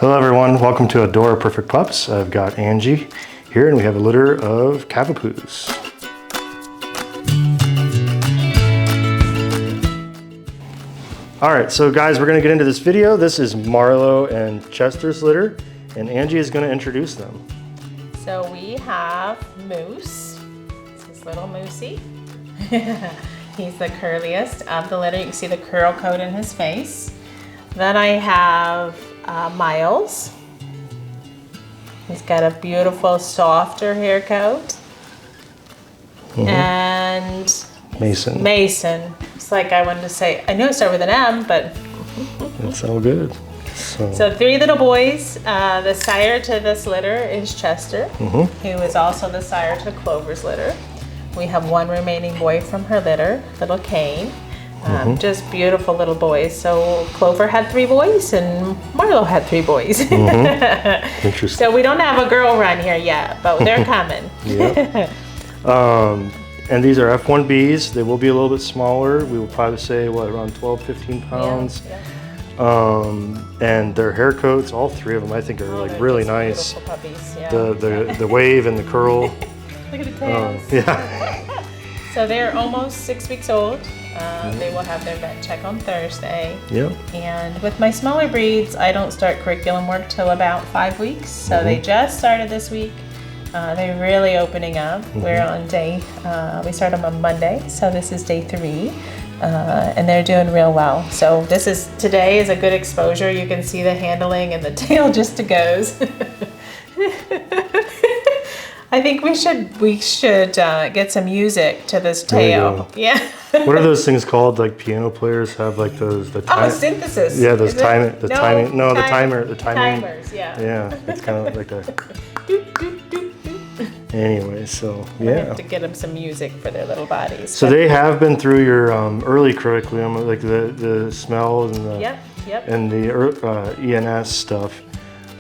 Hello everyone, welcome to Adora Perfect Pups. I've got Angie here and we have a litter of Cavapoos. Alright, so guys, we're going to get into this video. This is Marlowe and Chester's litter and Angie is going to introduce them. So we have Moose. It's his little Moosey. He's the curliest of the litter. You can see the curl coat in his face. Then I have Miles. He's got a beautiful, softer hair coat. And Mason. Mason. It's like I wanted to say, I know it started with an M, but It's all good. So 3 little boys. The sire to this litter is Chester, who is also the sire to Clover's litter. We have 1 remaining boy from her litter, little Kane. Just beautiful little boys. So Clover had 3 boys and Marlowe had 3 boys. Interesting. So we don't have a girl run here yet, but they're coming. Yep. And these are F1Bs. They will be a little bit smaller. We will probably say, what, around 12, 15 pounds. Yeah. And their hair coats, all 3 of them, I think are like really nice. Puppies, yeah. The wave and the curl. Look at the tails. Yeah. So they're almost 6 weeks old. They will have their vet check on Thursday. Yep. And with my smaller breeds, I don't start curriculum work till about 5 weeks. So they just started this week. They're really opening up. We're on day, we start them on Monday. So this is day 3. And they're doing real well. So today is a good exposure. You can see the handling and the tail just goes. I think we should get some music to this tail. Yeah. What are those things called? Like piano players have like those synthesis. Yeah, those timing. Timers. Yeah. Yeah, it's kind of like a. Anyway, so We yeah. have to get them some music for their little bodies. So they have been through your early curriculum, like the smells and the and the ENS stuff.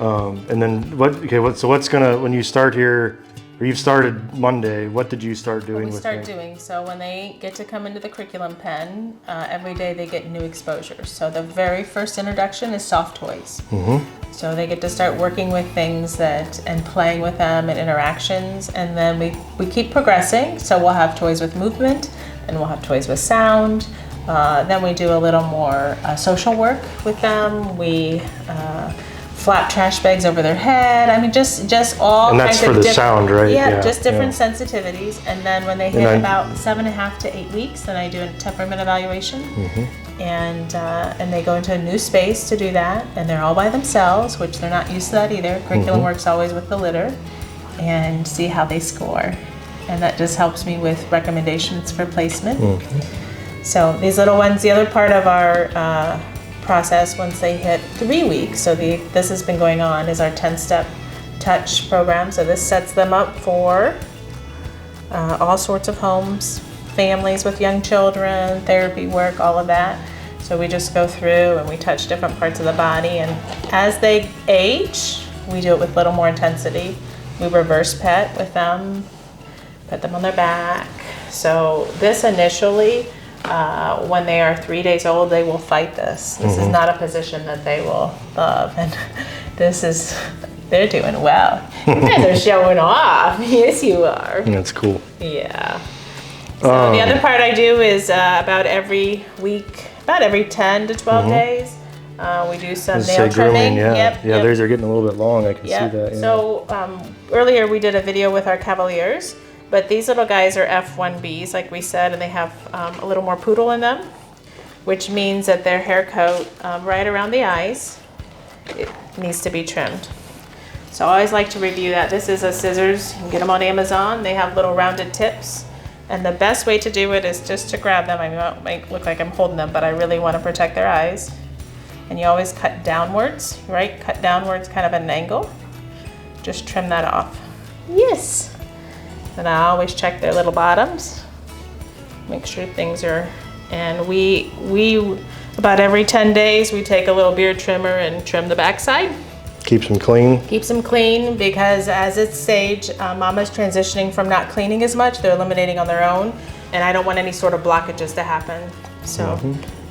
And then when you start here, or you've started Monday, what did you start doing with them? So when they get to come into the curriculum pen, every day they get new exposures. So the very first introduction is soft toys. So they get to start working with things and playing with them and interactions, and then we keep progressing. So we'll have toys with movement, and we'll have toys with sound. Then we do a little more social work with them. We flap trash bags over their head. I mean, just all and that's kinds for of the sound, right? Yeah, just different sensitivities. And then when they hit about 7.5 to 8 weeks, then I do a temperament evaluation. And they go into a new space to do that. And they're all by themselves, which they're not used to that either. Curriculum works always with the litter, and see how they score. And that just helps me with recommendations for placement. So these little ones, the other part of our process once they hit 3 weeks, so this has been going on, is our 10-step touch program. So this sets them up for all sorts of homes, families with young children, therapy work, all of that. So we just go through and we touch different parts of the body, and as they age, we do it with a little more intensity. We reverse pet with them, put them on their back. So this initially, when they are 3 days old, they will fight this. This is not a position that they will love, and they're doing well. You guys are showing off. Yes, you are. That's cool. Yeah. So the other part I do is about every week, about every 10 to 12 days, we do some nail trimming. Yeah, these are getting a little bit long. I can see that. Yeah. So earlier we did a video with our Cavaliers. But these little guys are F1Bs, like we said, and they have a little more poodle in them, which means that their hair coat right around the eyes, it needs to be trimmed. So I always like to review that. This is a scissors. You can get them on Amazon. They have little rounded tips. And the best way to do it is just to grab them. I mean, it might look like I'm holding them, but I really want to protect their eyes. And you always cut downwards, right? Cut downwards kind of at an angle. Just trim that off. Yes. And I always check their little bottoms, make sure things are, and we about every 10 days, we take a little beard trimmer and trim the backside. Keeps them clean? Keeps them clean, because as it's age, mama's transitioning from not cleaning as much, they're eliminating on their own, and I don't want any sort of blockages to happen. So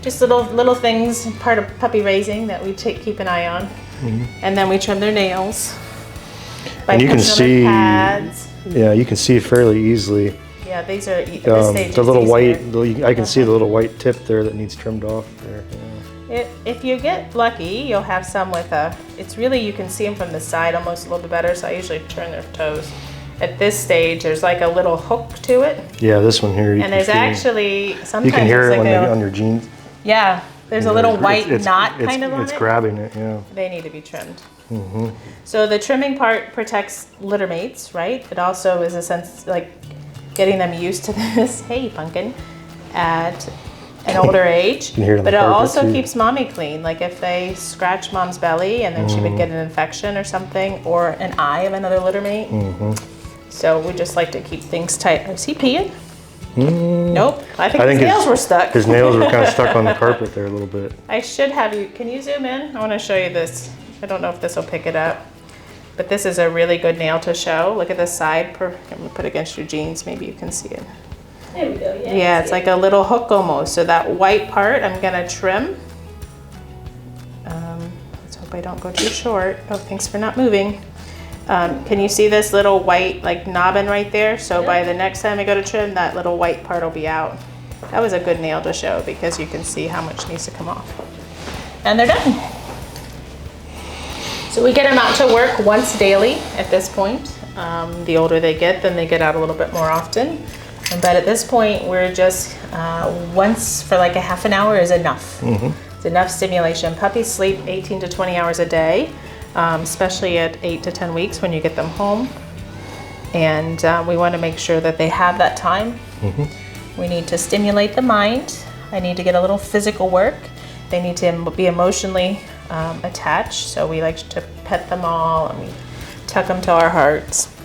just little things, part of puppy raising that we keep an eye on. And then we trim their nails. And you can see, yeah, you can see fairly easily. Yeah, these are at this stage. The little white, I can see the little white tip there that needs trimmed off there. Yeah. If you get lucky, you'll have some with it's really, you can see them from the side almost a little bit better, so I usually turn their toes. At this stage, there's like a little hook to it. Yeah, this one here. And there's actually, sometimes you can hear it like on your jeans. Yeah, there's a little white knot kind of on it. It's grabbing it, yeah. They need to be trimmed. So the trimming part protects litter mates, right? It also is a sense, like, getting them used to this, hey pumpkin, at an older age. But it also keeps mommy clean. Like if they scratch mom's belly and then she would get an infection or something, or an eye of another litter mate. So we just like to keep things tight. Is he peeing? Nope. I think his nails were stuck. His nails were kind of stuck on the carpet there a little bit. I should have you, can you zoom in? I want to show you this. I don't know if this will pick it up. But this is a really good nail to show. Look at the side. I'm gonna put it against your jeans. Maybe you can see it. There we go. Yeah, it's like a little hook almost. So that white part, I'm gonna trim. Let's hope I don't go too short. Oh, thanks for not moving. Can you see this little white like knobbin right there? So by the next time I go to trim, that little white part will be out. That was a good nail to show because you can see how much needs to come off. And they're done. So we get them out to work once daily at this point. The older they get, then they get out a little bit more often. But at this point, we're just once for like a half an hour is enough. It's enough stimulation. Puppies sleep 18 to 20 hours a day, especially at 8 to 10 weeks when you get them home. And we want to make sure that they have that time. We need to stimulate the mind. I need to get a little physical work. They need to be emotionally attached, so we like to pet them all and we tuck them to our hearts,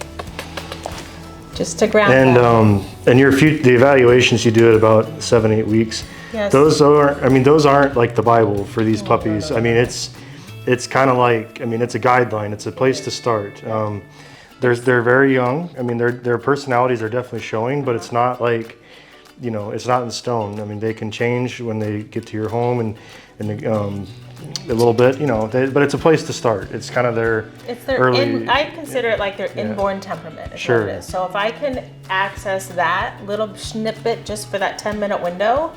just to ground them. And the evaluations you do at about 7-8 weeks. Yes. Those aren't like the Bible for these puppies. I mean, it's kind of like, I mean, it's a guideline. It's a place to start. They're very young. I mean, their personalities are definitely showing, but it's not like, you know, it's not in stone. I mean, they can change when they get to your home and a little bit, you know, but it's a place to start. It's kind of their early. I consider it like their inborn temperament. Is what it is. So if I can access that little snippet just for that 10-minute window,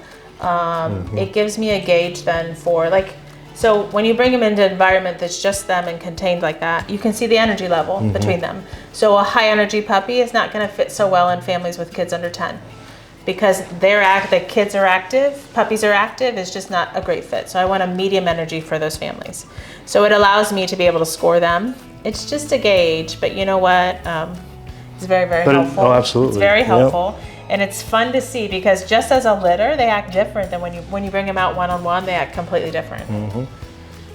it gives me a gauge then for like, so when you bring them into an environment that's just them and contained like that, you can see the energy level between them. So a high energy puppy is not going to fit so well in families with kids under 10. Because the kids are active, puppies are active, is just not a great fit. So I want a medium energy for those families. So it allows me to be able to score them. It's just a gauge, but you know what? It's very, very helpful. Oh, absolutely. It's very helpful. And it's fun to see because just as a litter, they act different than when you bring them out one-on-one, they act completely different.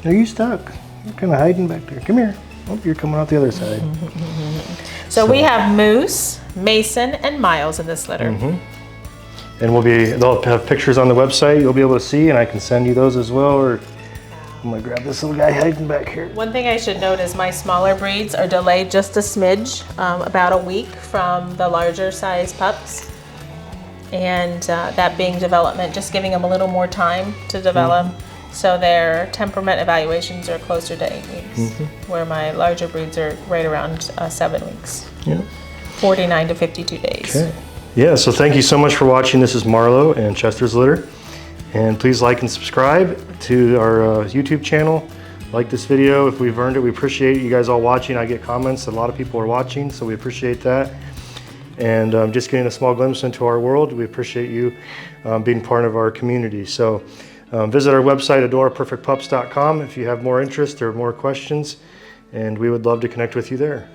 Are you stuck? You're kind of hiding back there. Come here. Oh, you're coming out the other side. So we have Moose, Mason, and Miles in this litter. And they'll have pictures on the website you'll be able to see, and I can send you those as well, or I'm gonna grab this little guy hiding back here. One thing I should note is my smaller breeds are delayed just a smidge, about a week from the larger size pups. And that being development, just giving them a little more time to develop. So their temperament evaluations are closer to 8 weeks, where my larger breeds are right around 7 weeks. 49 to 52 days. Okay. Yeah, so thank you so much for watching. This is Marlowe and Chester's Litter. And please like and subscribe to our YouTube channel. Like this video if we've earned it. We appreciate you guys all watching. I get comments that a lot of people are watching, so we appreciate that. And just getting a small glimpse into our world. We appreciate you being part of our community. So visit our website, adoraperfectpups.com, if you have more interest or more questions. And we would love to connect with you there.